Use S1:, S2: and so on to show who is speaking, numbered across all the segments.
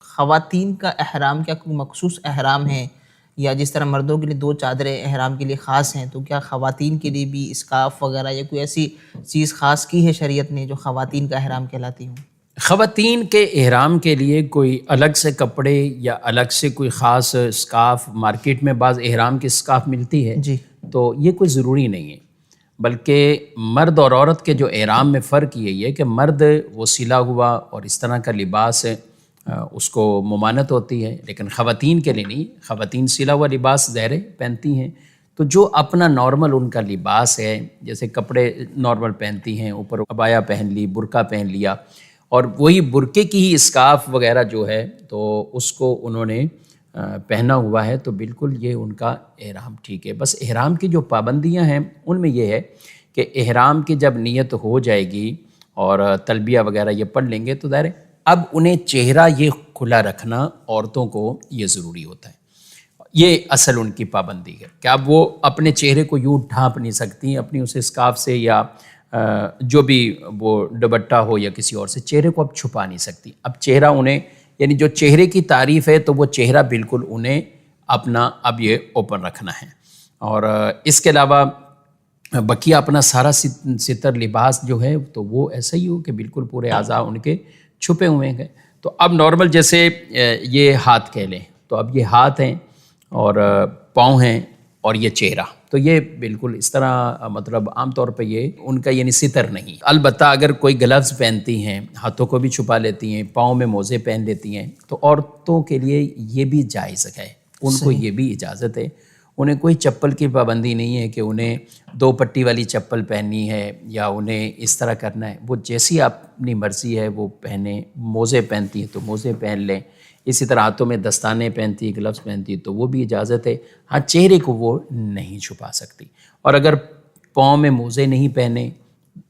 S1: خواتین کا احرام کیا کوئی مخصوص احرام ہے، یا جس طرح مردوں کے لیے دو چادریں احرام کے لیے خاص ہیں، تو کیا خواتین کے لیے بھی اسکارف وغیرہ یا کوئی ایسی چیز خاص کی ہے شریعت نے جو خواتین کا احرام کہلاتی ہوں؟
S2: خواتین کے احرام کے لیے کوئی الگ سے کپڑے یا الگ سے کوئی خاص اسکارف، مارکیٹ میں بعض احرام کی اسکارف ملتی ہے،
S1: جی
S2: تو یہ کوئی ضروری نہیں ہے، بلکہ مرد اور عورت کے جو احرام میں فرق یہی ہے کہ مرد وہ سلا ہوا اور اس طرح کا لباس اس کو ممانعت ہوتی ہے، لیکن خواتین کے لیے نہیں، خواتین سلا ہوا لباس ظاہر پہنتی ہیں، تو جو اپنا نارمل ان کا لباس ہے، جیسے کپڑے نارمل پہنتی ہیں، اوپر عبایا پہن لی، برقع پہن لیا، اور وہی برقعے کی ہی اسکارف وغیرہ جو ہے تو اس کو انہوں نے پہنا ہوا ہے، تو بالکل یہ ان کا احرام ٹھیک ہے۔ بس احرام کی جو پابندیاں ہیں ان میں یہ ہے کہ احرام کی جب نیت ہو جائے گی اور تلبیہ وغیرہ یہ پڑھ لیں گے تو ظاہر ہے اب انہیں چہرہ یہ کھلا رکھنا عورتوں کو یہ ضروری ہوتا ہے، یہ اصل ان کی پابندی ہے کہ اب وہ اپنے چہرے کو یوں ڈھانپ نہیں سکتی اپنی اس اسکارف سے، یا جو بھی وہ دوپٹہ ہو یا کسی اور سے، چہرے کو اب چھپا نہیں سکتی۔ اب چہرہ انہیں، یعنی جو چہرے کی تعریف ہے تو وہ چہرہ بالکل انہیں اپنا اب یہ اوپن رکھنا ہے، اور اس کے علاوہ بقیہ اپنا سارا ستر لباس جو ہے تو وہ ایسا ہی ہو کہ بالکل پورے اعضاء ان کے چھپے ہوئے ہیں۔ تو اب نارمل جیسے یہ ہاتھ کہہ لیں، تو اب یہ ہاتھ ہیں اور پاؤں ہیں اور یہ چہرہ، تو یہ بالکل اس طرح مطلب عام طور پہ یہ ان کا یعنی ستر نہیں۔ البتہ اگر کوئی گلوز پہنتی ہیں، ہاتھوں کو بھی چھپا لیتی ہیں، پاؤں میں موزے پہن لیتی ہیں، تو عورتوں کے لیے یہ بھی جائز ہے، ان کو یہ بھی اجازت ہے۔ انہیں کوئی چپل کی پابندی نہیں ہے کہ انہیں دو پٹی والی چپل پہننی ہے یا انہیں اس طرح کرنا ہے، وہ جیسی اپنی مرضی ہے وہ پہنیں۔ موزے پہنتی ہیں تو موزے پہن لیں، اسی طرح ہاتھوں میں دستانے پہنتی ہیں، گلوز پہنتی ہیں تو وہ بھی اجازت ہے۔ ہاں چہرے کو وہ نہیں چھپا سکتی، اور اگر پاؤں میں موزے نہیں پہنے،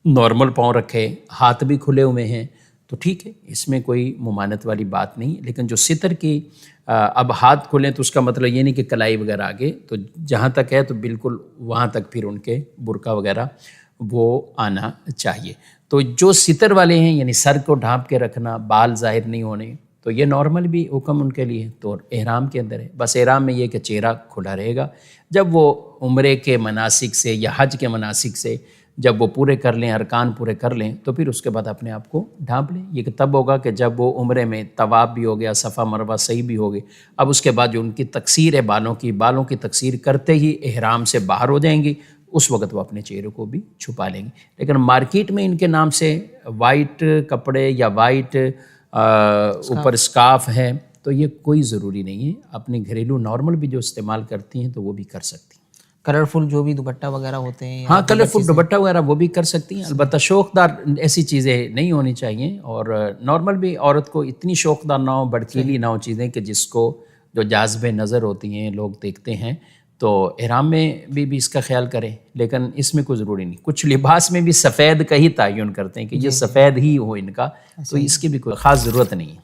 S2: نارمل پاؤں رکھے، ہاتھ بھی کھلے ہوئے ہیں تو ٹھیک ہے، اس میں کوئی ممانعت والی بات نہیں۔ لیکن جو ستر کی اب ہاتھ کھلیں تو اس کا مطلب یہ نہیں کہ کلائی وغیرہ آگے، تو جہاں تک ہے تو بالکل وہاں تک پھر ان کے برقع وغیرہ وہ آنا چاہیے۔ تو جو ستر والے ہیں یعنی سر کو ڈھانپ کے رکھنا، بال ظاہر نہیں ہونے، تو یہ نارمل بھی حکم ان کے لیے تو احرام کے اندر ہے۔ بس احرام میں یہ کہ چہرہ کھلا رہے گا۔ جب وہ عمرے کے مناسک سے یا حج کے مناسک سے جب وہ پورے کر لیں، ارکان پورے کر لیں، تو پھر اس کے بعد اپنے آپ کو ڈھانپ لیں۔ یہ تب ہوگا کہ جب وہ عمرے میں طواف بھی ہو گیا، صفا مروہ صحیح بھی ہو گئے، اب اس کے بعد جو ان کی تقصیر ہے بالوں کی تقصیر کرتے ہی احرام سے باہر ہو جائیں گی، اس وقت وہ اپنے چہرے کو بھی چھپا لیں گے۔ لیکن مارکیٹ میں ان کے نام سے وائٹ کپڑے یا وائٹ اوپر اسکارف ہے تو یہ کوئی ضروری نہیں ہے۔ اپنے گھریلو نارمل بھی جو استعمال کرتی ہیں تو وہ بھی کر سکتی ہیں۔
S1: کلرفل جو بھی دوپٹہ وغیرہ ہوتے ہیں،
S2: ہاں کلرفل دوپٹہ وغیرہ وہ بھی کر سکتی ہیں، البتہ شوقدار ایسی چیزیں نہیں ہونی چاہیے، اور نارمل بھی عورت کو اتنی شوقدار نہ ہو، بڑکیلی نہ ہو چیزیں کہ جس کو جو جاذب نظر ہوتی ہیں لوگ دیکھتے ہیں، تو احرام میں بھی اس کا خیال کریں، لیکن اس میں کوئی ضروری نہیں۔ کچھ لباس میں بھی سفید کا ہی تعین کرتے ہیں کہ یہ سفید ہی ہو ان کا، تو اس کی بھی کوئی خاص ضرورت نہیں ہے۔